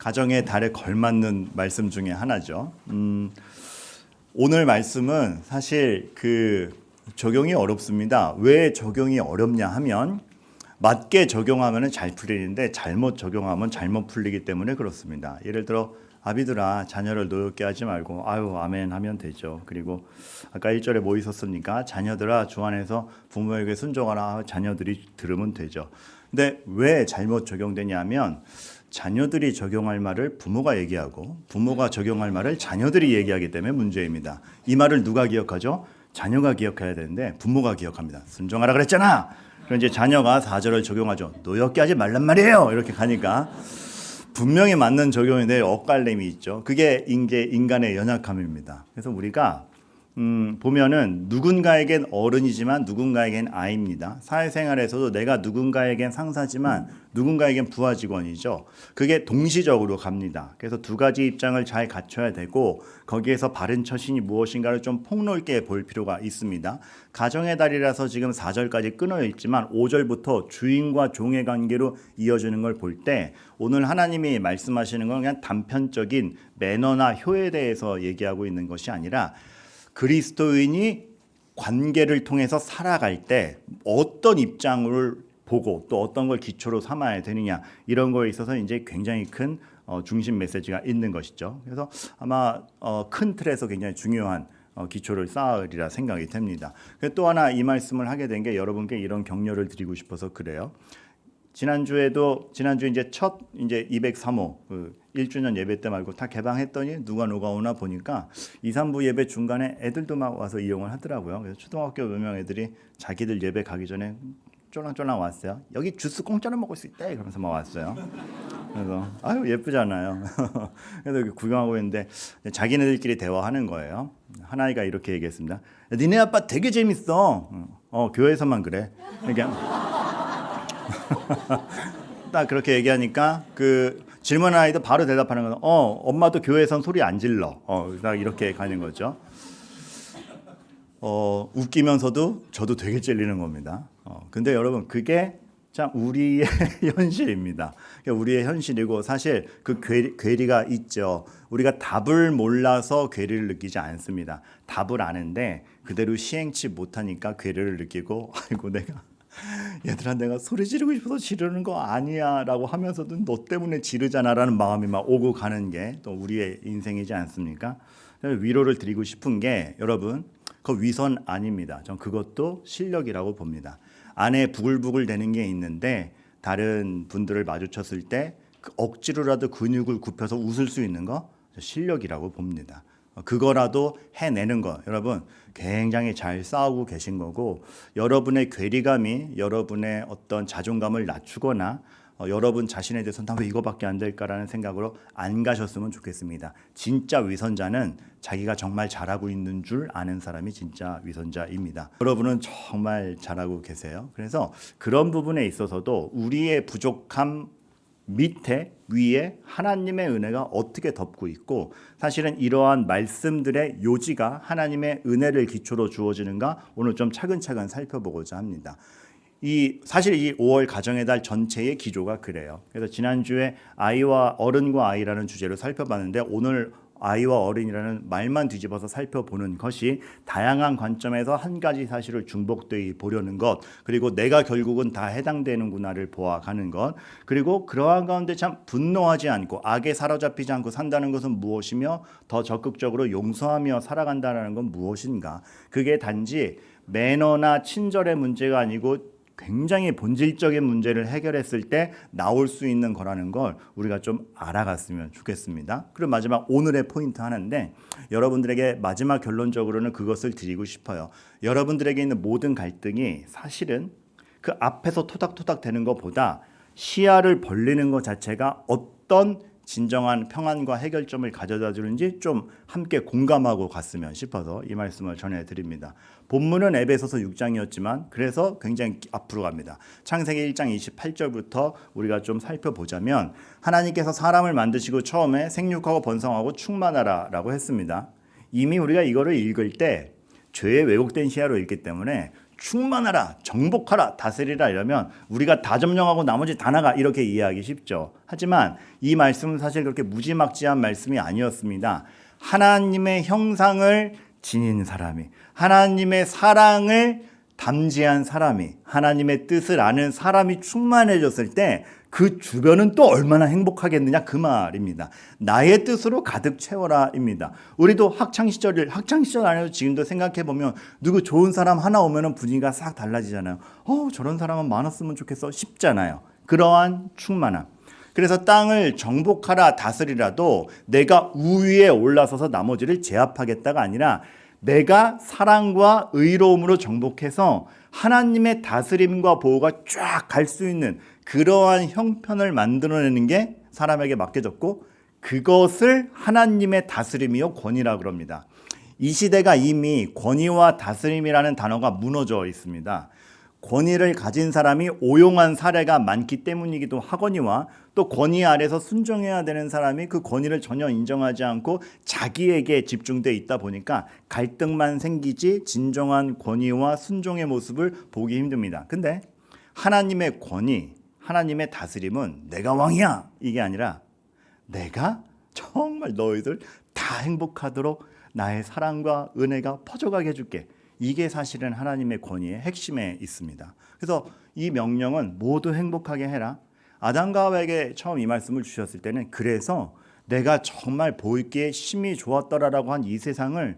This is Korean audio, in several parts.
가정의 달에 걸맞는 말씀 중에 하나죠. 오늘 말씀은 사실 적용이 어렵습니다. 왜 적용이 어렵냐 하면 맞게 적용하면 잘 풀리는데 잘못 적용하면 잘못 풀리기 때문에 그렇습니다. 예를 들어 아비들아 자녀를 노엽게 하지 말고 아유 아멘 하면 되죠. 그리고 아까 1절에 뭐 있었습니까? 자녀들아 주 안에서 부모에게 순종하라. 자녀들이 들으면 되죠. 근데 왜 잘못 적용되냐면 자녀들이 적용할 말을 부모가 얘기하고 부모가 적용할 말을 자녀들이 얘기하기 때문에 문제입니다. 이 말을 누가 기억하죠? 자녀가 기억해야 되는데 부모가 기억합니다. 순종하라 그랬잖아. 그럼 이제 자녀가 4절을 적용하죠. 노엽게 하지 말란 말이에요. 이렇게 가니까 분명히 맞는 적용인데 엇갈림이 있죠. 그게 이제 인간의 연약함입니다. 그래서 우리가 보면은 누군가에겐 어른이지만 누군가에겐 아이입니다. 사회생활에서도 내가 누군가에겐 상사지만 누군가에겐 부하 직원이죠. 그게 동시적으로 갑니다. 그래서 두 가지 입장을 잘 갖춰야 되고 거기에서 바른 처신이 무엇인가를 좀 폭넓게 볼 필요가 있습니다. 가정의 달이라서 지금 4절까지 끊어 있지만 5절부터 주인과 종의 관계로 이어지는 걸 볼 때 오늘 하나님이 말씀하시는 건 그냥 단편적인 매너나 효에 대해서 얘기하고 있는 것이 아니라 그리스도인이 관계를 통해서 살아갈 때 어떤 입장을 보고 또 어떤 걸 기초로 삼아야 되느냐 이런 거에 있어서 이제 굉장히 큰 중심 메시지가 있는 것이죠. 그래서 아마 큰 틀에서 굉장히 중요한 기초를 쌓으리라 생각이 됩니다. 또 하나 이 말씀을 하게 된 게 여러분께 이런 격려를 드리고 싶어서 그래요. 지난주에 이제 첫 이제 203호 1주년 예배 때 말고 다 개방했더니 누가 오나 보니까 2, 3부 예배 중간에 애들도 막 와서 이용을 하더라고요. 그래서 초등학교 몇 명 애들이 자기들 예배 가기 전에 쫄랑쫄랑 왔어요. 여기 주스 공짜로 먹을 수 있대. 그러면서 막 왔어요. 그래서 아유 예쁘잖아요. 그래서 여기 구경하고 있는데 자기네들끼리 대화하는 거예요. 하나이가 이렇게 얘기했습니다. 니네 아빠 되게 재밌어. 교회에서만 그래. 그러니까 딱 그렇게 얘기하니까 그 질문한 아이도 바로 대답하는 건 엄마도 교회에선 소리 안 질러. 딱 이렇게 가는 거죠. 웃기면서도 저도 되게 찔리는 겁니다. 근데 여러분 그게 참 우리의 현실입니다. 우리의 현실이고 사실 그 괴리가 있죠. 우리가 답을 몰라서 괴리를 느끼지 않습니다. 답을 아는데 그대로 시행치 못하니까 괴리를 느끼고 아이고 얘들아 내가 소리 지르고 싶어서 지르는 거 아니야 라고 하면서도 너 때문에 지르잖아 라는 마음이 막 오고 가는 게 또 우리의 인생이지 않습니까? 위로를 드리고 싶은 게 여러분 그 위선 아닙니다. 전 그것도 실력이라고 봅니다. 안에 부글부글 되는 게 있는데 다른 분들을 마주쳤을 때 억지로라도 근육을 굽혀서 웃을 수 있는 거 실력이라고 봅니다. 그거라도 해내는 거 여러분 굉장히 잘 싸우고 계신 거고 여러분의 괴리감이 여러분의 어떤 자존감을 낮추거나 여러분 자신에 대해서 나 왜 이거밖에 안 될까라는 생각으로 안 가셨으면 좋겠습니다. 진짜 위선자는 자기가 정말 잘하고 있는 줄 아는 사람이 진짜 위선자입니다. 여러분은 정말 잘하고 계세요. 그래서 그런 부분에 있어서도 우리의 부족함 밑에 위에 하나님의 은혜가 어떻게 덮고 있고 사실은 이러한 말씀들의 요지가 하나님의 은혜를 기초로 주어지는가 오늘 좀 차근차근 살펴보고자 합니다. 사실 이 5월 가정의 달 전체의 기조가 그래요. 그래서 지난주에 아이와 어른과 아이라는 주제를 살펴봤는데 오늘 아이와 어른이라는 말만 뒤집어서 살펴보는 것이 다양한 관점에서 한 가지 사실을 중복되이 보려는 것 그리고 내가 결국은 다 해당되는구나를 보아가는 것 그리고 그러한 가운데 참 분노하지 않고 악에 사로잡히지 않고 산다는 것은 무엇이며 더 적극적으로 용서하며 살아간다는 건 무엇인가 그게 단지 매너나 친절의 문제가 아니고 굉장히 본질적인 문제를 해결했을 때 나올 수 있는 거라는 걸 우리가 좀 알아갔으면 좋겠습니다. 그리고 마지막 오늘의 포인트 하나인데 여러분들에게 마지막 결론적으로는 그것을 드리고 싶어요. 여러분들에게 있는 모든 갈등이 사실은 그 앞에서 토닥토닥 되는 것보다 시야를 벌리는 것 자체가 어떤 진정한 평안과 해결점을 가져다 주는지 좀 함께 공감하고 갔으면 싶어서 이 말씀을 전해드립니다. 본문은 에베소서 6장이었지만 그래서 굉장히 앞으로 갑니다. 창세기 1장 28절부터 우리가 좀 살펴보자면 하나님께서 사람을 만드시고 처음에 생육하고 번성하고 충만하라 라고 했습니다. 이미 우리가 이거를 읽을 때 죄에 왜곡된 시야로 읽기 때문에 충만하라, 정복하라, 다스리라 이러면 우리가 다 점령하고 나머지 다 나가 이렇게 이해하기 쉽죠. 하지만 이 말씀은 사실 그렇게 무지막지한 말씀이 아니었습니다. 하나님의 형상을 지닌 사람이, 하나님의 사랑을 담지한 사람이, 하나님의 뜻을 아는 사람이 충만해졌을 때 그 주변은 또 얼마나 행복하겠느냐 그 말입니다. 나의 뜻으로 가득 채워라입니다. 우리도 학창시절 안에도 지금도 생각해보면 누구 좋은 사람 하나 오면 분위기가 싹 달라지잖아요. 저런 사람은 많았으면 좋겠어 싶잖아요. 그러한 충만함. 그래서 땅을 정복하라 다스리라도 내가 우위에 올라서서 나머지를 제압하겠다가 아니라 내가 사랑과 의로움으로 정복해서 하나님의 다스림과 보호가 쫙 갈 수 있는 그러한 형편을 만들어내는 게 사람에게 맡겨졌고 그것을 하나님의 다스림이요 권위라고 그럽니다. 이 시대가 이미 권위와 다스림이라는 단어가 무너져 있습니다. 권위를 가진 사람이 오용한 사례가 많기 때문이기도 하거니와 또 권위 아래서 순종해야 되는 사람이 그 권위를 전혀 인정하지 않고 자기에게 집중돼 있다 보니까 갈등만 생기지 진정한 권위와 순종의 모습을 보기 힘듭니다. 근데 하나님의 권위, 하나님의 다스림은 내가 왕이야 이게 아니라 내가 정말 너희들 다 행복하도록 나의 사랑과 은혜가 퍼져가게 해줄게. 이게 사실은 하나님의 권위의 핵심에 있습니다. 그래서 이 명령은 모두 행복하게 해라. 아담과 하와에게 처음 이 말씀을 주셨을 때는 그래서 내가 정말 보기에 심히 좋았더라라고 한 이 세상을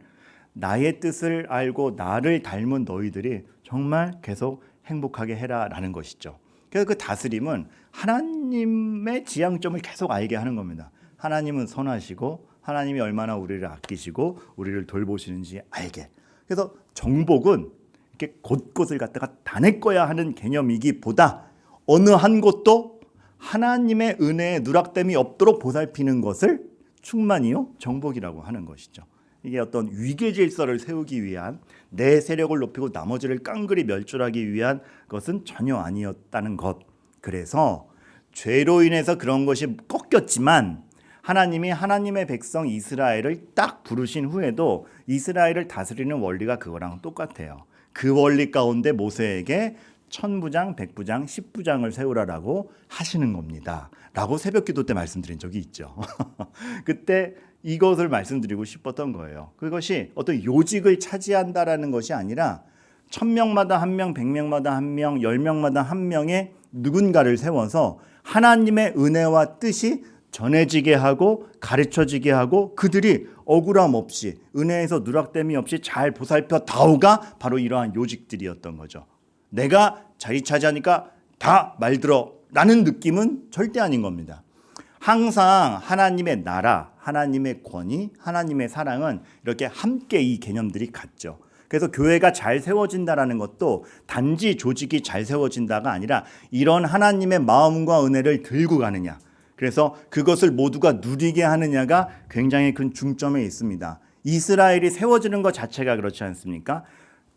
나의 뜻을 알고 나를 닮은 너희들이 정말 계속 행복하게 해라라는 것이죠. 그래서 그 다스림은 하나님의 지향점을 계속 알게 하는 겁니다. 하나님은 선하시고 하나님이 얼마나 우리를 아끼시고 우리를 돌보시는지 알게. 그래서 정복은 이렇게 곳곳을 갖다가 다 내 거야 하는 개념이기보다 어느 한 곳도 하나님의 은혜에 누락됨이 없도록 보살피는 것을 충만히요 정복이라고 하는 것이죠. 이게 어떤 위계 질서를 세우기 위한 내 세력을 높이고 나머지를 깡그리 멸절하기 위한 것은 전혀 아니었다는 것. 그래서 죄로 인해서 그런 것이 꺾였지만 하나님이 하나님의 백성 이스라엘을 딱 부르신 후에도 이스라엘을 다스리는 원리가 그거랑 똑같아요. 그 원리 가운데 모세에게 천부장, 백부장, 십부장을 세우라라고 하시는 겁니다. 라고 새벽기도 때 말씀드린 적이 있죠. 그때 이것을 말씀드리고 싶었던 거예요. 그것이 어떤 요직을 차지한다라는 것이 아니라 1000명마다 1명, 100명마다 1명, 10명마다 1명의 누군가를 세워서 하나님의 은혜와 뜻이 전해지게 하고 가르쳐지게 하고 그들이 억울함 없이 은혜에서 누락됨이 없이 잘 보살펴 다오가 바로 이러한 요직들이었던 거죠. 내가 자리 차지하니까 다 말들어 라는 느낌은 절대 아닌 겁니다. 항상 하나님의 나라, 하나님의 권위, 하나님의 사랑은 이렇게 함께 이 개념들이 같죠. 그래서 교회가 잘 세워진다라는 것도 단지 조직이 잘 세워진다가 아니라 이런 하나님의 마음과 은혜를 들고 가느냐, 그래서 그것을 모두가 누리게 하느냐가 굉장히 큰 중점에 있습니다. 이스라엘이 세워지는 것 자체가 그렇지 않습니까?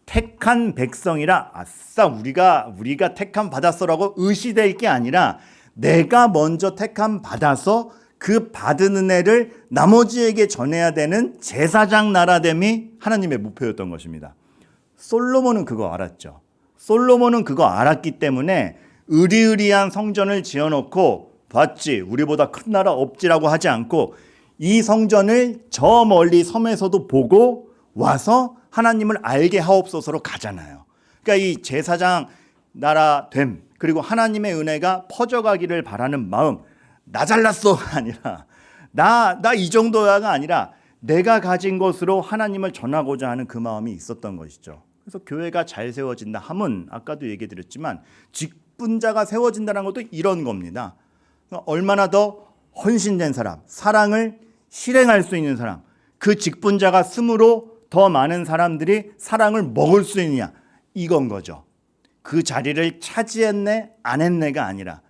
택한 백성이라 아싸 우리가 택함 받았어라고 의시될 게 아니라 내가 먼저 택함 받아서 그 받은 은혜를 나머지에게 전해야 되는 제사장 나라됨이 하나님의 목표였던 것입니다. 솔로몬은 그거 알았죠. 솔로몬은 그거 알았기 때문에 으리으리한 성전을 지어놓고 봤지 우리보다 큰 나라 없지라고 하지 않고 이 성전을 저 멀리 섬에서도 보고 와서 하나님을 알게 하옵소서로 가잖아요. 그러니까 이 제사장 나라됨 그리고 하나님의 은혜가 퍼져가기를 바라는 마음, 나 잘났어가 아니라 나 이 정도야가 아니라 내가 가진 것으로 하나님을 전하고자 하는 그 마음이 있었던 것이죠. 그래서 교회가 잘 세워진다 함은 아까도 얘기 드렸지만 직분자가 세워진다는 것도 이런 겁니다. 얼마나 더 헌신된 사람, 사랑을 실행할 수 있는 사람, 그 직분자가 스므로 더 많은 사람들이 사랑을 먹을 수 있느냐, 이건 거죠. 그 자리를 차지했네 안 했네가 아니라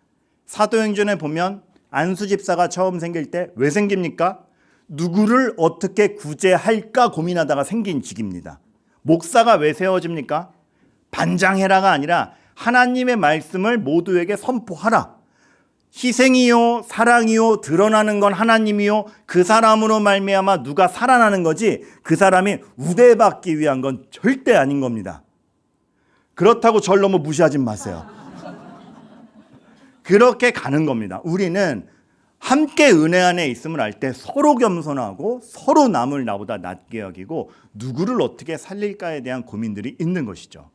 사도행전에 보면 안수 집사가 처음 생길 때 왜 생깁니까? 누구를 어떻게 구제할까 고민하다가 생긴 직입니다. 목사가 왜 세워집니까? 반장해라가 아니라 하나님의 말씀을 모두에게 선포하라. 희생이요 사랑이요 드러나는 건 하나님이요 그 사람으로 말미암아 누가 살아나는 거지 그 사람이 우대받기 위한 건 절대 아닌 겁니다. 그렇다고 절 너무 무시하지 마세요. 그렇게 가는 겁니다. 우리는 함께 은혜 안에 있음을 알 때 서로 겸손하고 서로 남을 나보다 낮게 여기고 누구를 어떻게 살릴까에 대한 고민들이 있는 것이죠.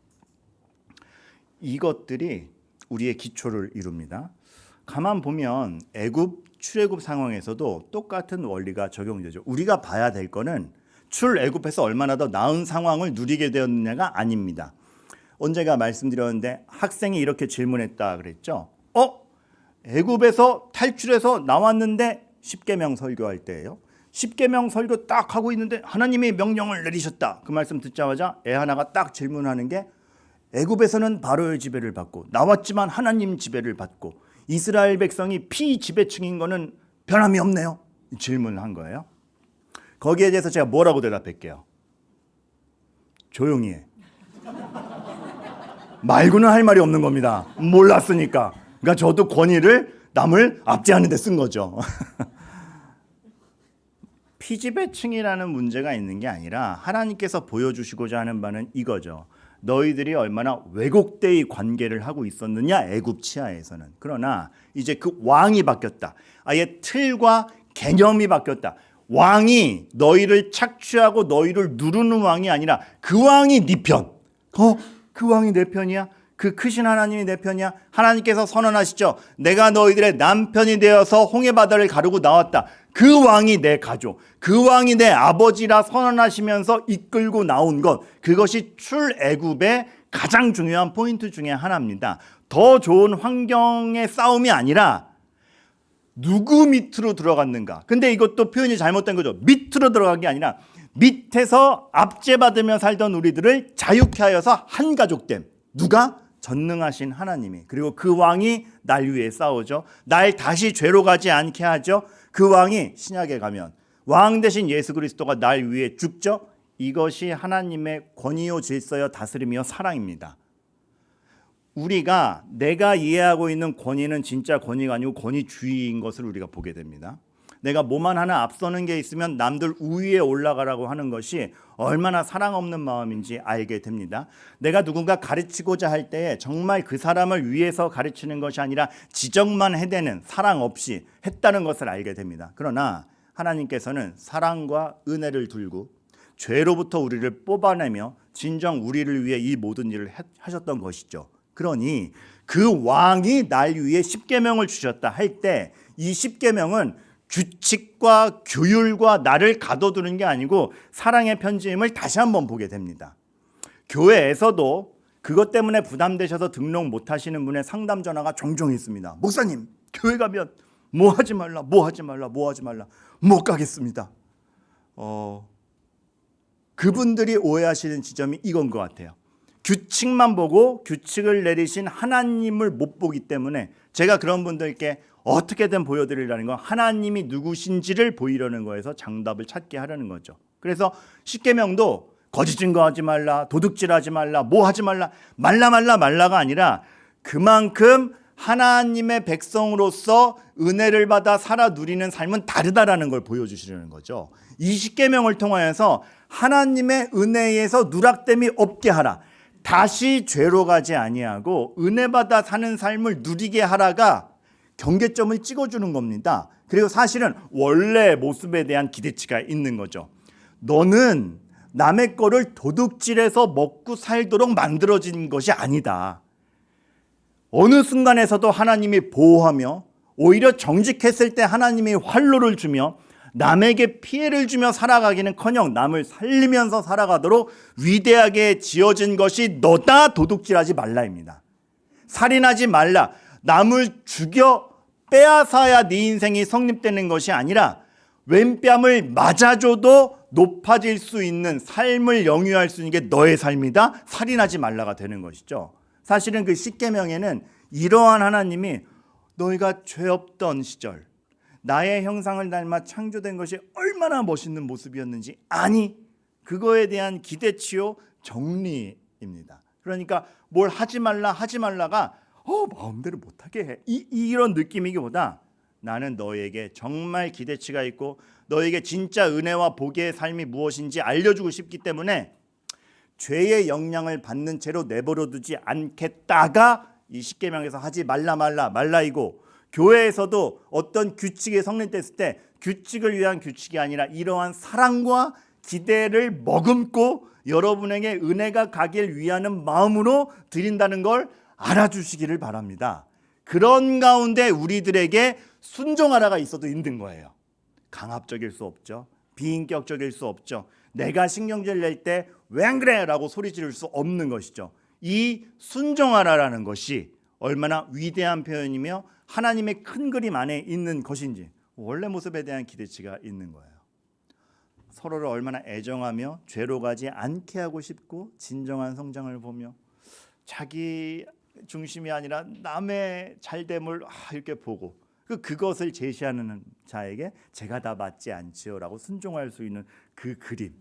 이것들이 우리의 기초를 이룹니다. 가만 보면 출애굽 상황에서도 똑같은 원리가 적용되죠. 우리가 봐야 될 거는 출애굽에서 얼마나 더 나은 상황을 누리게 되었느냐가 아닙니다. 언제가 말씀드렸는데 학생이 이렇게 질문했다 그랬죠. 애굽에서 탈출해서 나왔는데 십계명 설교할 때예요. 십계명 설교 딱 하고 있는데 하나님이 명령을 내리셨다. 그 말씀 듣자마자 애 하나가 딱 질문하는 게 애굽에서는 바로의 지배를 받고 나왔지만 하나님 지배를 받고 이스라엘 백성이 피지배층인 거는 변함이 없네요. 질문을 한 거예요. 거기에 대해서 제가 뭐라고 대답할게요? 조용히 해. 말고는 할 말이 없는 겁니다. 몰랐으니까. 그러니까 저도 권위를 남을 압제하는 데 쓴 거죠. 피지배층이라는 문제가 있는 게 아니라 하나님께서 보여주시고자 하는 바는 이거죠. 너희들이 얼마나 왜곡되이 관계를 하고 있었느냐, 애굽 치하에서는. 그러나 이제 그 왕이 바뀌었다. 아예 틀과 개념이 바뀌었다. 왕이 너희를 착취하고 너희를 누르는 왕이 아니라 그 왕이 네 편. 그 왕이 내 편이야? 그 크신 하나님이 내 편이야? 하나님께서 선언하시죠. 내가 너희들의 남편이 되어서 홍해바다를 가르고 나왔다. 그 왕이 내 가족, 그 왕이 내 아버지라 선언하시면서 이끌고 나온 것, 그것이 출애굽의 가장 중요한 포인트 중에 하나입니다. 더 좋은 환경의 싸움이 아니라 누구 밑으로 들어갔는가. 근데 이것도 표현이 잘못된 거죠. 밑으로 들어간 게 아니라 밑에서 압제받으며 살던 우리들을 자유케 하여서 한 가족됨. 누가? 전능하신 하나님이. 그리고 그 왕이 날 위해 싸우죠. 날 다시 죄로 가지 않게 하죠. 그 왕이 신약에 가면 왕 대신 예수 그리스도가 날 위해 죽죠. 이것이 하나님의 권위요 질서여 다스림이요 사랑입니다. 우리가 내가 이해하고 있는 권위는 진짜 권위가 아니고 권위주의인 것을 우리가 보게 됩니다. 내가 뭐만 하나 앞서는 게 있으면 남들 우위에 올라가라고 하는 것이 얼마나 사랑 없는 마음인지 알게 됩니다. 내가 누군가 가르치고자 할 때에 정말 그 사람을 위해서 가르치는 것이 아니라 지적만 해대는 사랑 없이 했다는 것을 알게 됩니다. 그러나 하나님께서는 사랑과 은혜를 두고 죄로부터 우리를 뽑아내며 진정 우리를 위해 이 모든 일을 하셨던 것이죠. 그러니 그 왕이 날 위해 십계명을 주셨다 할 때 이 십계명은 규칙과 규율과 나를 가둬두는 게 아니고 사랑의 편지임을 다시 한번 보게 됩니다. 교회에서도 그것 때문에 부담되셔서 등록 못 하시는 분의 상담 전화가 종종 있습니다. 목사님, 교회 가면 뭐 하지 말라, 뭐 하지 말라, 뭐 하지 말라, 못 가겠습니다. 그분들이 오해하시는 지점이 이건 것 같아요. 규칙만 보고 규칙을 내리신 하나님을 못 보기 때문에 제가 그런 분들께 어떻게든 보여드리려는 건 하나님이 누구신지를 보이려는 거에서 정답을 찾게 하려는 거죠. 그래서 십계명도 거짓 증거하지 말라, 도둑질하지 말라, 뭐 하지 말라, 말라가 아니라 그만큼 하나님의 백성으로서 은혜를 받아 살아 누리는 삶은 다르다라는 걸 보여주시려는 거죠. 이 십계명을 통하여서 하나님의 은혜에서 누락됨이 없게 하라. 다시 죄로 가지 아니하고 은혜 받아 사는 삶을 누리게 하라가 경계점을 찍어주는 겁니다. 그리고 사실은 원래 모습에 대한 기대치가 있는 거죠. 너는 남의 거를 도둑질해서 먹고 살도록 만들어진 것이 아니다. 어느 순간에서도 하나님이 보호하며 오히려 정직했을 때 하나님이 활로를 주며 남에게 피해를 주며 살아가기는커녕 남을 살리면서 살아가도록 위대하게 지어진 것이 너다. 도둑질하지 말라입니다. 살인하지 말라. 남을 죽여 빼앗아야 네 인생이 성립되는 것이 아니라 왼뺨을 맞아줘도 높아질 수 있는 삶을 영위할 수 있는 게 너의 삶이다. 살인하지 말라가 되는 것이죠. 사실은 그 십계명에는 이러한 하나님이 너희가 죄 없던 시절 나의 형상을 닮아 창조된 것이 얼마나 멋있는 모습이었는지 아니 그거에 대한 기대치요 정리입니다. 그러니까 뭘 하지 말라가 마음대로 못하게 해 이런 느낌이기보다 나는 너에게 정말 기대치가 있고 너에게 진짜 은혜와 복의 삶이 무엇인지 알려주고 싶기 때문에 죄의 영향을 받는 채로 내버려 두지 않겠다가 이 십계명에서 하지 말라이고, 교회에서도 어떤 규칙이 성립됐을 때 규칙을 위한 규칙이 아니라 이러한 사랑과 기대를 머금고 여러분에게 은혜가 가길 위하는 마음으로 드린다는 걸 알아주시기를 바랍니다. 그런 가운데 우리들에게 순종하라가 있어도 힘든 거예요. 강압적일 수 없죠. 비인격적일 수 없죠. 내가 신경질 낼 때 왜 안 그래? 라고 소리 지를 수 없는 것이죠. 이 순종하라라는 것이 얼마나 위대한 표현이며 하나님의 큰 그림 안에 있는 것인지 원래 모습에 대한 기대치가 있는 거예요. 서로를 얼마나 애정하며 죄로 가지 않게 하고 싶고 진정한 성장을 보며 자기 중심이 아니라 남의 잘됨을 이렇게 보고 그것을 제시하는 자에게 제가 다 맞지 않지요라고 순종할 수 있는 그 그림.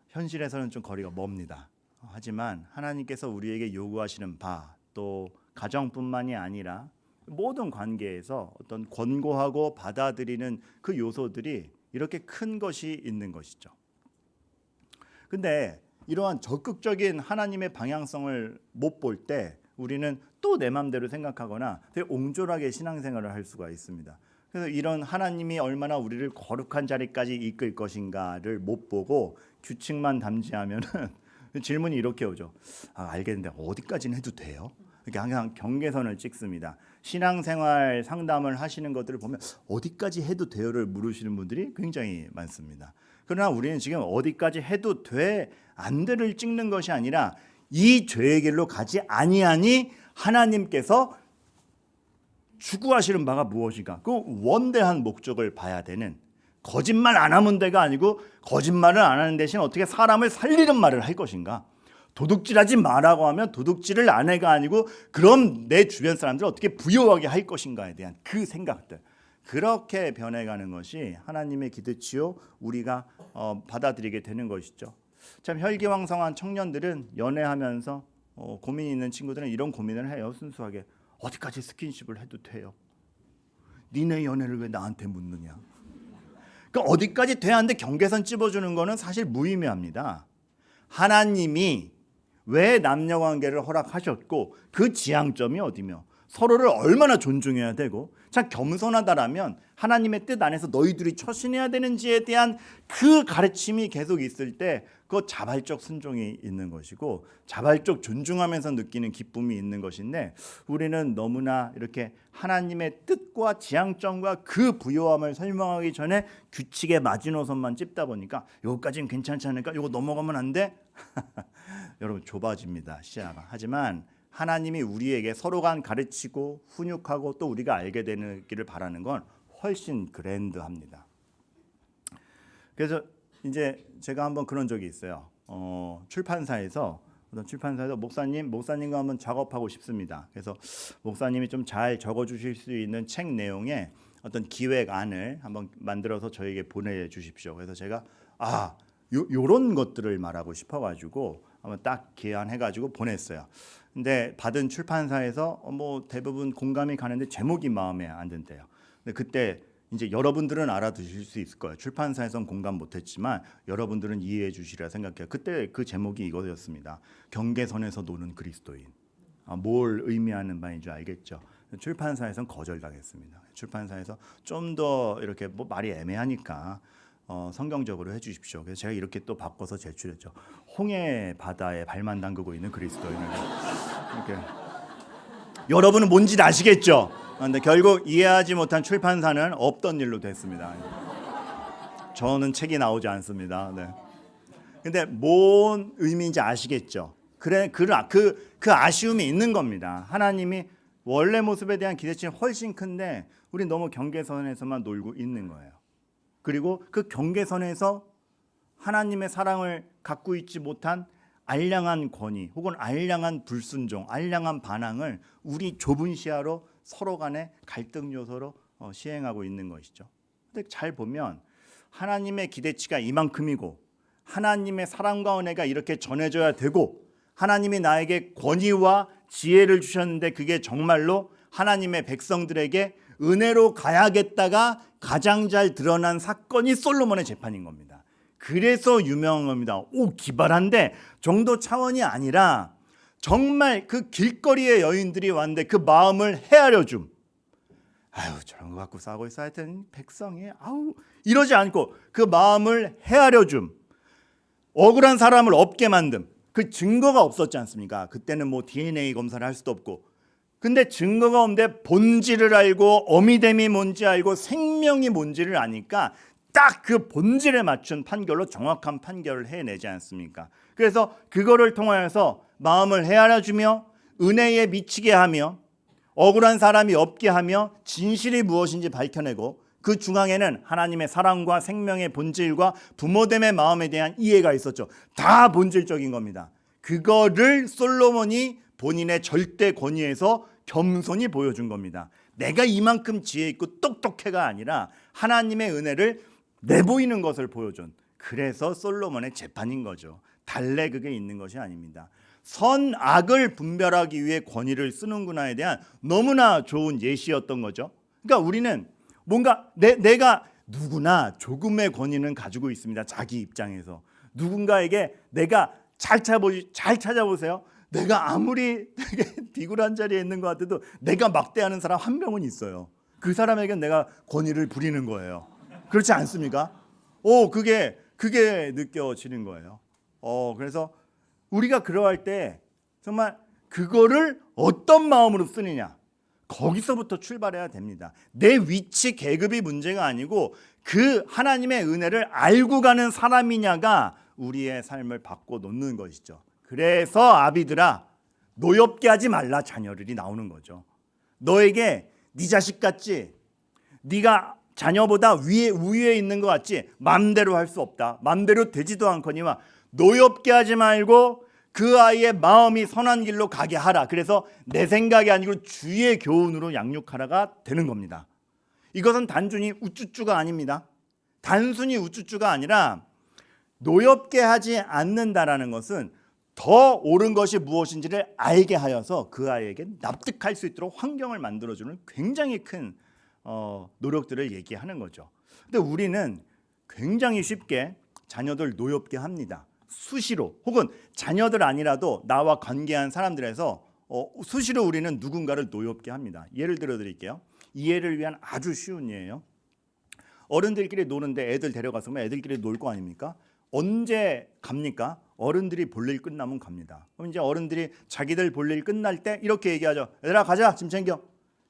현실에서는 좀 거리가 멉니다. 하지만 하나님께서 우리에게 요구하시는 바, 또 가정뿐만이 아니라 모든 관계에서 어떤 권고하고 받아들이는 그 요소들이 이렇게 큰 것이 있는 것이죠. 근데 이러한 적극적인 하나님의 방향성을 못 볼 때 우리는 또 내 마음대로 생각하거나 되게 옹졸하게 신앙생활을 할 수가 있습니다. 그래서 이런 하나님이 얼마나 우리를 거룩한 자리까지 이끌 것인가를 못 보고 규칙만 담지하면은 질문이 이렇게 오죠. 알겠는데 어디까지는 해도 돼요? 이렇게 항상 경계선을 찍습니다. 신앙생활 상담을 하시는 것들을 보면 어디까지 해도 돼요를 물으시는 분들이 굉장히 많습니다. 그러나 우리는 지금 어디까지 해도 돼, 안 돼를 찍는 것이 아니라 이 죄의 길로 가지 아니하니 하나님께서 추구하시는 바가 무엇인가, 그 원대한 목적을 봐야 되는, 거짓말 안 하면 돼가 아니고 거짓말을 안 하는 대신 어떻게 사람을 살리는 말을 할 것인가, 도둑질하지 마라고 하면 도둑질을 안 해가 아니고 그럼 내 주변 사람들을 어떻게 부유하게 할 것인가에 대한 그 생각들, 그렇게 변해가는 것이 하나님의 기대치요 우리가 받아들이게 되는 것이죠. 참 혈기왕성한 청년들은 연애하면서 고민이 있는 친구들은 이런 고민을 해요. 순수하게 어디까지 스킨십을 해도 돼요? 니네 연애를 왜 나한테 묻느냐? 그러니까 어디까지 돼야 하는데 경계선 찝어주는 거는 사실 무의미합니다. 하나님이 왜 남녀관계를 허락하셨고 그 지향점이 어디며 서로를 얼마나 존중해야 되고 참 겸손하다라면 하나님의 뜻 안에서 너희들이 처신해야 되는지에 대한 그 가르침이 계속 있을 때 그 자발적 순종이 있는 것이고 자발적 존중하면서 느끼는 기쁨이 있는 것인데, 우리는 너무나 이렇게 하나님의 뜻과 지향점과 그 부요함을 설명하기 전에 규칙의 마지노선만 찝다 보니까 이거까지는 괜찮지 않을까? 이거 넘어가면 안 돼? 여러분 좁아집니다, 시야가. 하지만 하나님이 우리에게 서로 간 가르치고 훈육하고 또 우리가 알게 되기를 바라는 건 훨씬 그랜드합니다. 그래서 이제 제가 한번 그런 적이 있어요. 출판사에서 목사님과 한번 작업하고 싶습니다. 그래서 목사님이 좀 잘 적어주실 수 있는 책 내용에 어떤 기획안을 한번 만들어서 저에게 보내주십시오. 그래서 제가 요런 것들을 말하고 싶어가지고 한번 딱 기획안해가지고 보냈어요. 근데 받은 출판사에서 대부분 공감이 가는데 제목이 마음에 안 든대요. 근데 그때 이제 여러분들은 알아두실 수 있을 거예요. 출판사에서는 공감 못했지만 여러분들은 이해해 주시리라 생각해요. 그때 그 제목이 이거였습니다. 경계선에서 노는 그리스도인. 뭘 의미하는 바인 줄 알겠죠. 출판사에서는 거절당했습니다. 출판사에서 좀 더 이렇게 말이 애매하니까 성경적으로 해주십시오. 그래서 제가 이렇게 또 바꿔서 제출했죠. 홍해 바다에 발만 담그고 있는 그리스도인을 이렇게. 여러분은 뭔지 아시겠죠? 근데 결국 이해하지 못한 출판사는 없던 일로 됐습니다. 저는 책이 나오지 않습니다. 네. 근데 뭔 의미인지 아시겠죠? 그 아쉬움이 있는 겁니다. 하나님이 원래 모습에 대한 기대치는 훨씬 큰데 우리 너무 경계선에서만 놀고 있는 거예요. 그리고 그 경계선에서 하나님의 사랑을 갖고 있지 못한 알량한 권위 혹은 알량한 불순종, 알량한 반항을 우리 좁은 시야로 서로 간의 갈등 요소로 시행하고 있는 것이죠. 근데 잘 보면 하나님의 기대치가 이만큼이고 하나님의 사랑과 은혜가 이렇게 전해져야 되고 하나님이 나에게 권위와 지혜를 주셨는데 그게 정말로 하나님의 백성들에게 은혜로 가야겠다가 가장 잘 드러난 사건이 솔로몬의 재판인 겁니다. 그래서 유명한 겁니다. 오, 기발한데 정도 차원이 아니라 정말 그 길거리의 여인들이 왔는데 그 마음을 헤아려 줌. 아유, 저런 거 갖고 싸고 있어 하여튼 백성이 아우 이러지 않고 그 마음을 헤아려 줌. 억울한 사람을 없게 만듦. 그 증거가 없었지 않습니까? 그때는 뭐 DNA 검사를 할 수도 없고. 근데 증거가 없는데 본질을 알고 어미됨이 뭔지 알고 생명이 뭔지를 아니까 딱 그 본질에 맞춘 판결로 정확한 판결을 해내지 않습니까? 그래서 그거를 통하여서 마음을 헤아려주며 은혜에 미치게 하며 억울한 사람이 없게 하며 진실이 무엇인지 밝혀내고 그 중앙에는 하나님의 사랑과 생명의 본질과 부모됨의 마음에 대한 이해가 있었죠. 다 본질적인 겁니다. 그거를 솔로몬이 본인의 절대 권위에서 겸손히 보여준 겁니다. 내가 이만큼 지혜 있고 똑똑해가 아니라 하나님의 은혜를 내보이는 것을 보여준, 그래서 솔로몬의 재판인 거죠. 달래 그게 있는 것이 아닙니다. 선악을 분별하기 위해 권위를 쓰는구나에 대한 너무나 좋은 예시였던 거죠. 그러니까 우리는 뭔가 내가 누구나 조금의 권위는 가지고 있습니다. 자기 입장에서 누군가에게 내가 잘 찾아보세요. 내가 아무리 되게 비굴한 자리에 있는 것 같아도 내가 막대하는 사람 한 명은 있어요. 그 사람에겐 내가 권위를 부리는 거예요. 그렇지 않습니까? 그게 느껴지는 거예요. 그래서 우리가 그러할 때 정말 그거를 어떤 마음으로 쓰느냐, 거기서부터 출발해야 됩니다. 내 위치 계급이 문제가 아니고 그 하나님의 은혜를 알고 가는 사람이냐가 우리의 삶을 바꿔 놓는 것이죠. 그래서 아비들아 노엽게 하지 말라 자녀들이 나오는 거죠. 너에게 네 자식 같지, 네가 자녀보다 우위에 있는 것 같지 맘대로 할 수 없다. 맘대로 되지도 않거니와 노엽게 하지 말고 그 아이의 마음이 선한 길로 가게 하라. 그래서 내 생각이 아니고 주의 교훈으로 양육하라가 되는 겁니다. 이것은 단순히 우쭈쭈가 아닙니다. 단순히 우쭈쭈가 아니라 노엽게 하지 않는다라는 것은 더 옳은 것이 무엇인지를 알게 하여서 그 아이에게 납득할 수 있도록 환경을 만들어주는 굉장히 큰 노력들을 얘기하는 거죠. 근데 우리는 굉장히 쉽게 자녀들 노엽게 합니다. 수시로, 혹은 자녀들 아니라도 나와 관계한 사람들에서 수시로 우리는 누군가를 노엽게 합니다. 예를 들어 드릴게요. 이해를 위한 아주 쉬운 예예요. 어른들끼리 노는데 애들 데려가서 애들끼리 놀 거 아닙니까? 언제 갑니까? 어른들이 볼일 끝나면 갑니다. 그럼 이제 어른들이 자기들 볼일 끝날 때 이렇게 얘기하죠. 얘들아 가자, 짐 챙겨.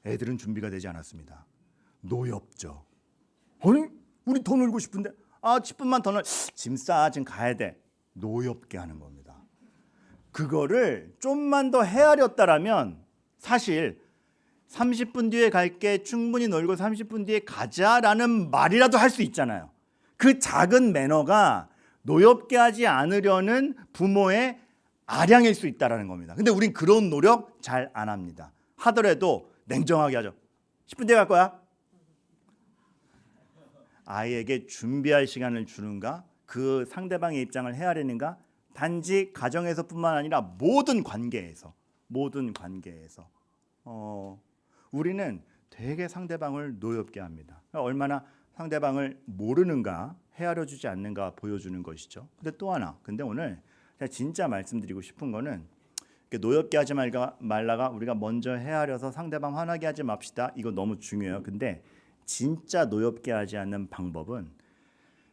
애들은 준비가 되지 않았습니다. 노엽죠. 아니 우리 더 놀고 싶은데 10분만 더 놀, 짐 싸, 지금 가야 돼. 노엽게 하는 겁니다. 그거를 좀만 더 헤아렸다라면 사실 30분 뒤에 갈게, 충분히 놀고 30분 뒤에 가자라는 말이라도 할 수 있잖아요. 그 작은 매너가 노엽게 하지 않으려는 부모의 아량일 수 있다는 겁니다. 근데 우린 그런 노력 잘 안 합니다. 하더라도 냉정하게 하죠. 10분 뒤에 갈 거야. 아이에게 준비할 시간을 주는가? 그 상대방의 입장을 헤아리는가? 단지 가정에서뿐만 아니라 모든 관계에서 우리는 되게 상대방을 노엽게 합니다. 얼마나 상대방을 모르는가, 헤아려주지 않는가 보여주는 것이죠. 근데 또 하나, 근데 오늘 제가 진짜 말씀드리고 싶은 거는 노엽게 하지 말라가 우리가 먼저 헤아려서 상대방 화나게 하지 맙시다. 이거 너무 중요해요. 근데 진짜 노엽게 하지 않는 방법은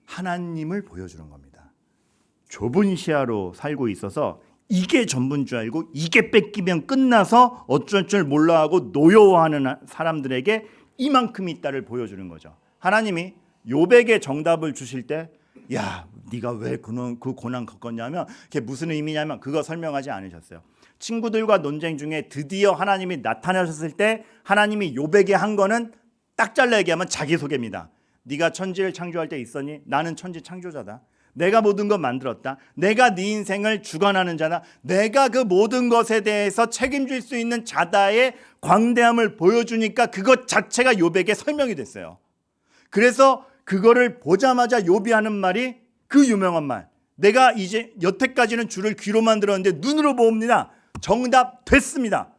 하나님을 보여주는 겁니다. 좁은 시야로 살고 있어서 이게 전부인 줄 알고 이게 뺏기면 끝나서 어쩔 줄 몰라 하고 노여워하는 사람들에게 이만큼 있다를 보여주는 거죠. 하나님이 욥에게 정답을 주실 때, 야, 네가 왜 그 고난 겪었냐면 그게 무슨 의미냐면 그거 설명하지 않으셨어요. 친구들과 논쟁 중에 드디어 하나님이 나타나셨을 때 하나님이 욥에게 한 거는 딱 잘라 얘기하면 자기소개입니다. 네가 천지를 창조할 때 있었니? 나는 천지 창조자다. 내가 모든 것 만들었다. 내가 네 인생을 주관하는 자다. 내가 그 모든 것에 대해서 책임질 수 있는 자다의 광대함을 보여주니까 그것 자체가 욥에게 설명이 됐어요. 그래서 그거를 보자마자 욥이 하는 말이 그 유명한 말. 내가 이제 여태까지는 주를 귀로만 들었는데 눈으로 봅니다. 정답 됐습니다.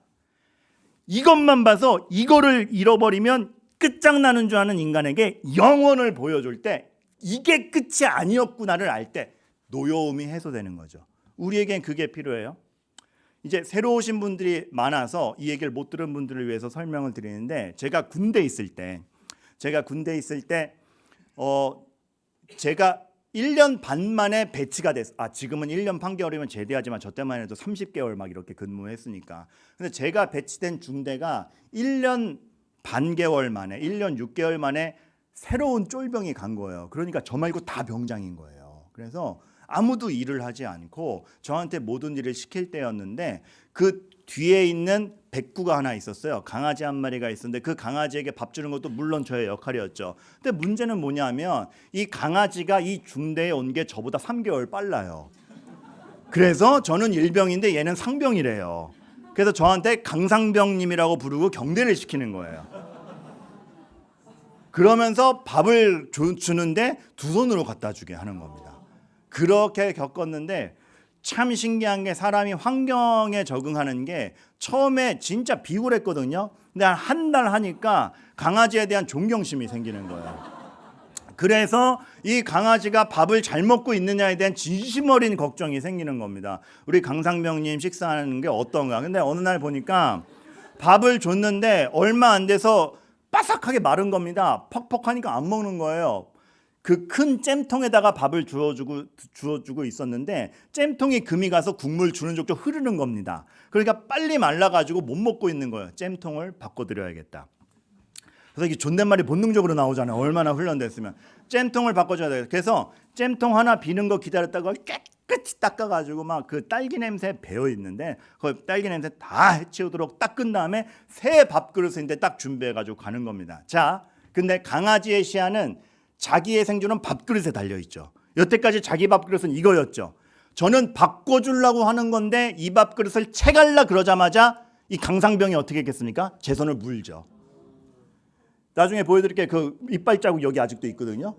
이것만 봐서 이거를 잃어버리면 끝장나는 줄 아는 인간에게 영원을 보여줄 때 이게 끝이 아니었구나를 알 때 노여움이 해소되는 거죠. 우리에겐 그게 필요해요. 이제 새로 오신 분들이 많아서 이 얘기를 못 들은 분들을 위해서 설명을 드리는데, 제가 군대 있을 때 제가 1년 반 만에 배치가 됐어. 지금은 1년 8개월이면 제대하지만 저 때만 해도 30개월 막 이렇게 근무했으니까. 근데 제가 배치된 중대가 1년 반개월 만에, 1년 6개월 만에 새로운 쫄병이 간 거예요. 그러니까 저 말고 다 병장인 거예요. 그래서 아무도 일을 하지 않고 저한테 모든 일을 시킬 때였는데, 그 뒤에 있는 백구가 하나 있었어요. 강아지 한 마리가 있었는데 그 강아지에게 밥 주는 것도 물론 저의 역할이었죠. 근데 문제는 뭐냐면 이 강아지가 이 중대에 온 게 저보다 3개월 빨라요. 그래서 저는 일병인데 얘는 상병이래요. 그래서 저한테 강상병님이라고 부르고 경대를 시키는 거예요. 그러면서 밥을 주는데 두 손으로 갖다 주게 하는 겁니다. 그렇게 겪었는데, 참 신기한 게 사람이 환경에 적응하는 게 처음에 진짜 비굴했거든요. 근데 한 달 하니까 강아지에 대한 존경심이 생기는 거예요. 그래서 이 강아지가 밥을 잘 먹고 있느냐에 대한 진심 어린 걱정이 생기는 겁니다. 우리 강상병님 식사하는 게 어떤가. 근데 어느 날 보니까 밥을 줬는데 얼마 안 돼서 바삭하게 마른 겁니다. 퍽퍽하니까 안 먹는 거예요. 그 큰 잼통에다가 밥을 주어주고 있었는데 잼통이 금이 가서 국물 주는 족족 흐르는 겁니다. 그러니까 빨리 말라가지고 못 먹고 있는 거예요. 잼통을 바꿔드려야겠다. 그래서 이게 존댓말이 본능적으로 나오잖아요. 얼마나 훈련됐으면. 잼통을 바꿔줘야 돼요. 그래서 잼통 하나 비는 거 기다렸다가 깨끗이 닦아가지고 막 그 딸기 냄새 배어 있는데 그 딸기 냄새 다 해치우도록 닦은 다음에 새 밥그릇인데 딱 준비해가지고 가는 겁니다. 자, 근데 강아지의 시야는 자기의 생존은 밥그릇에 달려있죠. 여태까지 자기 밥그릇은 이거였죠. 저는 바꿔주려고 하는 건데 이 밥그릇을 채갈라 그러자마자 이 강상병이 어떻게 했겠습니까? 제 손을 물죠. 나중에 보여드릴게요. 그 이빨 자국 여기 아직도 있거든요.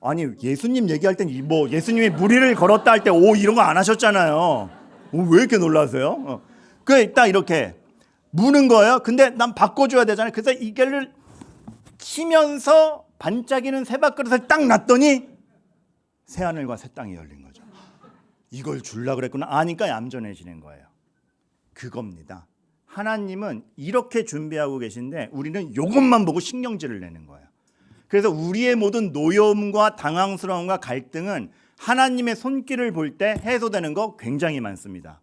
아니, 예수님 얘기할 땐 뭐 예수님이 무리를 걸었다 할 때 오 이런 거 안 하셨잖아요. 왜 이렇게 놀라세요? 그래 딱 이렇게 무는 거예요. 근데 난 바꿔줘야 되잖아요. 그래서 이게를 치면서 반짝이는 새 밥그릇을 딱 놨더니 새 하늘과 새 땅이 열린 거죠. 이걸 줄라 그랬구나 아니까 얌전해지는 거예요. 그겁니다. 하나님은 이렇게 준비하고 계신데 우리는 이것만 보고 신경질을 내는 거예요. 그래서 우리의 모든 노여움과 당황스러움과 갈등은 하나님의 손길을 볼 때 해소되는 거 굉장히 많습니다.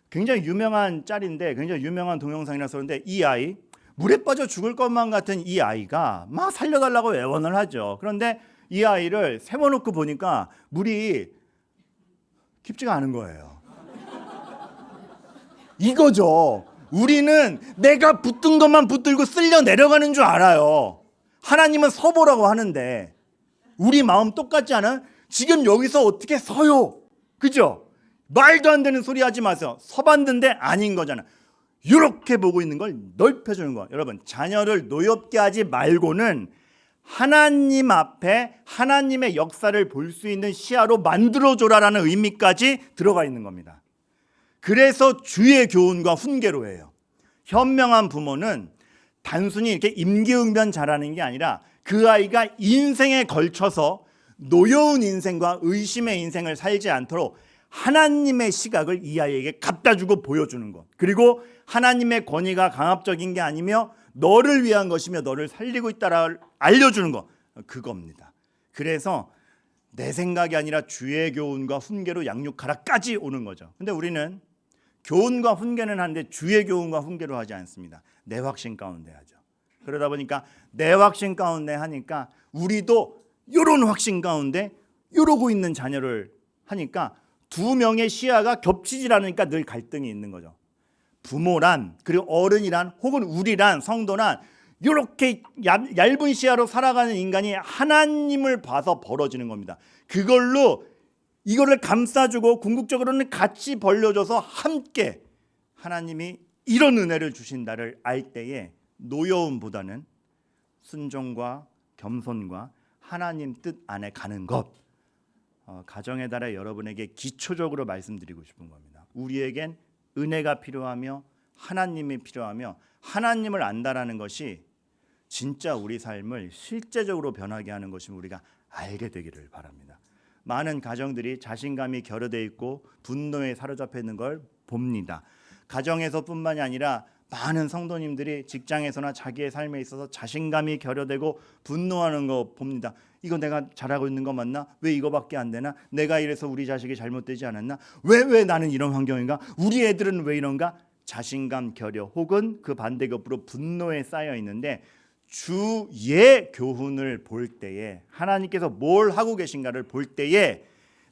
굉장히 유명한 짤인데, 굉장히 유명한 동영상이라서 그런데, 이 아이 물에 빠져 죽을 것만 같은 이 아이가 막 살려달라고 애원을 하죠. 그런데 이 아이를 세워놓고 보니까 물이 깊지가 않은 거예요. 이거죠. 우리는 내가 붙든 것만 붙들고 쓸려 내려가는 줄 알아요. 하나님은 서보라고 하는데 우리 마음 똑같지 않아요? 지금 여기서 어떻게 서요? 그죠? 말도 안 되는 소리 하지 마세요. 서봤는데 아닌 거잖아. 이렇게 보고 있는 걸 넓혀주는 거예요. 여러분, 자녀를 노엽게 하지 말고는 하나님 앞에 하나님의 역사를 볼 수 있는 시야로 만들어줘라라는 의미까지 들어가 있는 겁니다. 그래서 주의 교훈과 훈계로 해요. 현명한 부모는 단순히 이렇게 임기응변 잘하는 게 아니라 그 아이가 인생에 걸쳐서 노여운 인생과 의심의 인생을 살지 않도록 하나님의 시각을 이 아이에게 갖다 주고 보여주는 것, 그리고 하나님의 권위가 강압적인 게 아니며 너를 위한 것이며 너를 살리고 있다를 알려주는 것, 그겁니다. 그래서 내 생각이 아니라 주의 교훈과 훈계로 양육하라까지 오는 거죠. 근데 우리는 교훈과 훈계는 하는데 주의 교훈과 훈계로 하지 않습니다. 내 확신 가운데 하죠. 그러다 보니까 내 확신 가운데 하니까 우리도 이런 확신 가운데 이러고 있는 자녀를 하니까 두 명의 시야가 겹치질 않으니까 늘 갈등이 있는 거죠. 부모란, 그리고 어른이란, 혹은 우리란, 성도란 이렇게 얇은 시야로 살아가는 인간이 하나님을 봐서 벌어지는 겁니다. 그걸로 이거를 감싸주고 궁극적으로는 같이 벌려줘서 함께 하나님이 이런 은혜를 주신다를 알 때에 노여움보다는 순종과 겸손과 하나님 뜻 안에 가는 것, 가정의 달에 여러분에게 기초적으로 말씀드리고 싶은 겁니다. 우리에겐 은혜가 필요하며 하나님이 필요하며 하나님을 안다라는 것이 진짜 우리 삶을 실제적으로 변하게 하는 것이 우리가 알게 되기를 바랍니다. 많은 가정들이 자신감이 결여되어 있고 분노에 사로잡혀 있는 걸 봅니다. 가정에서뿐만이 아니라 많은 성도님들이 직장에서나 자기의 삶에 있어서 자신감이 결여되고 분노하는 거 봅니다. 이거 내가 잘하고 있는 거 맞나? 왜 이거밖에 안 되나? 내가 이래서 우리 자식이 잘못되지 않았나? 왜 나는 이런 환경인가? 우리 애들은 왜 이런가? 자신감 결여 혹은 그 반대급부로 분노에 쌓여 있는데 주의 교훈을 볼 때에 하나님께서 뭘 하고 계신가를 볼 때에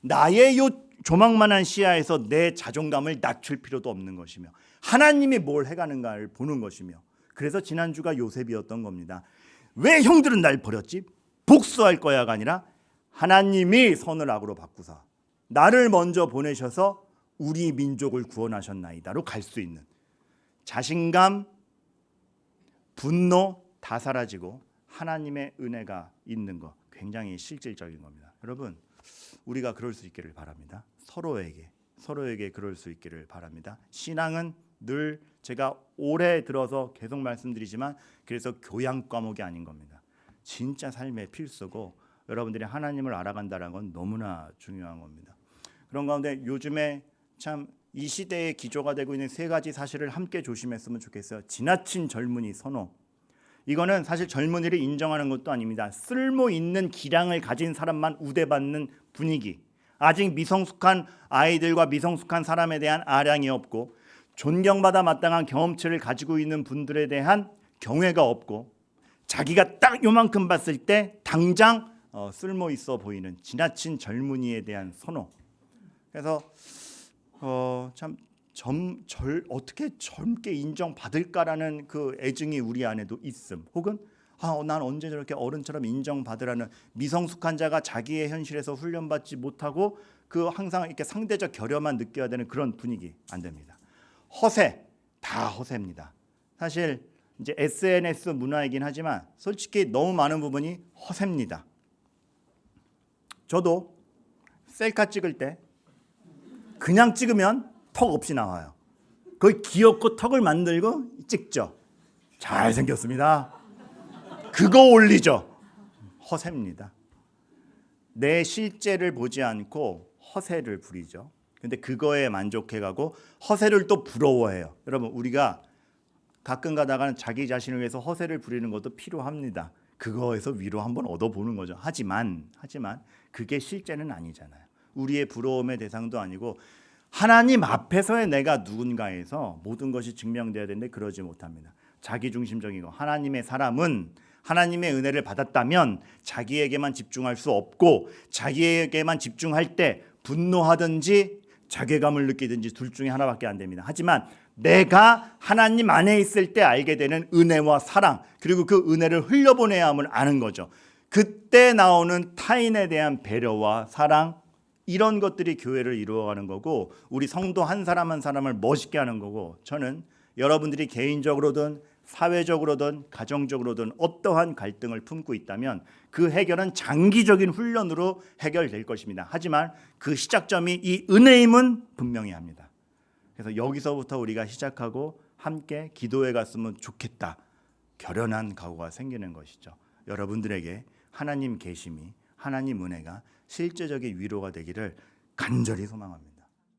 나의 요 조망만한 시야에서 내 자존감을 낮출 필요도 없는 것이며 하나님이 뭘 해가는가를 보는 것이며 그래서 지난주가 요셉이었던 겁니다. 왜 형들은 날 버렸지? 복수할 거야가 아니라 하나님이 선을 악으로 바꾸사 나를 먼저 보내셔서 우리 민족을 구원하셨나이다로 갈 수 있는 자신감, 분노 다 사라지고 하나님의 은혜가 있는 것 굉장히 실질적인 겁니다. 여러분 우리가 그럴 수 있기를 바랍니다. 서로에게 그럴 수 있기를 바랍니다. 신앙은 늘 제가 올해 들어서 계속 말씀드리지만 그래서 교양 과목이 아닌 겁니다. 진짜 삶의 필수고 여러분들이 하나님을 알아간다는 건 너무나 중요한 겁니다. 그런 가운데 요즘에 참 이 시대의 기조가 되고 있는 세 가지 사실을 함께 조심했으면 좋겠어요. 지나친 젊은이 선호. 이거는 사실 젊은이를 인정하는 것도 아닙니다. 쓸모 있는 기량을 가진 사람만 우대받는 분위기. 아직 미성숙한 아이들과 미성숙한 사람에 대한 아량이 없고 존경받아 마땅한 경험치를 가지고 있는 분들에 대한 경외가 없고 자기가 딱 요만큼 봤을 때 당장 쓸모 있어 보이는 지나친 젊은이에 대한 선호. 그래서 어떻게 젊게 인정받을까라는 그 애증이 우리 안에도 있음. 혹은 난 언제 저렇게 어른처럼 인정받으라는 미성숙한 자가 자기의 현실에서 훈련받지 못하고 그 항상 이렇게 상대적 결여만 느껴야 되는 그런 분위기 안 됩니다. 허세 다 허세입니다. 사실 이제 SNS 문화이긴 하지만 솔직히 너무 많은 부분이 허세입니다. 저도 셀카 찍을 때 그냥 찍으면 턱 없이 나와요. 거의 귀엽고 턱을 만들고 찍죠. 잘생겼습니다. 그거 올리죠. 허세입니다. 내 실제를 보지 않고 허세를 부리죠. 근데 그거에 만족해가고 허세를 또 부러워해요. 여러분 우리가 가끔 가다가는 자기 자신을 위해서 허세를 부리는 것도 필요합니다. 그거에서 위로 한번 얻어보는 거죠. 하지만 그게 실제는 아니잖아요. 우리의 부러움의 대상도 아니고 하나님 앞에서의 내가 누군가에서 모든 것이 증명돼야 되는데 그러지 못합니다. 자기중심적이고 하나님의 사람은 하나님의 은혜를 받았다면 자기에게만 집중할 수 없고 자기에게만 집중할 때 분노하든지 자괴감을 느끼든지 둘 중에 하나밖에 안 됩니다. 하지만 내가 하나님 안에 있을 때 알게 되는 은혜와 사랑 그리고 그 은혜를 흘려보내야 함을 아는 거죠. 그때 나오는 타인에 대한 배려와 사랑 이런 것들이 교회를 이루어가는 거고 우리 성도 한 사람 한 사람을 멋있게 하는 거고 저는 여러분들이 개인적으로든 사회적으로든 가정적으로든 어떠한 갈등을 품고 있다면 그 해결은 장기적인 훈련으로 해결될 것입니다. 하지만 그 시작점이 이 은혜임은 분명히 합니다. 그래서 여기서부터 우리가 시작하고 함께 기도해 갔으면 좋겠다. 결연한 각오가 생기는 것이죠. 여러분들에게 하나님 계심이 하나님 은혜가 실제적인 위로가 되기를 간절히 소망합니다.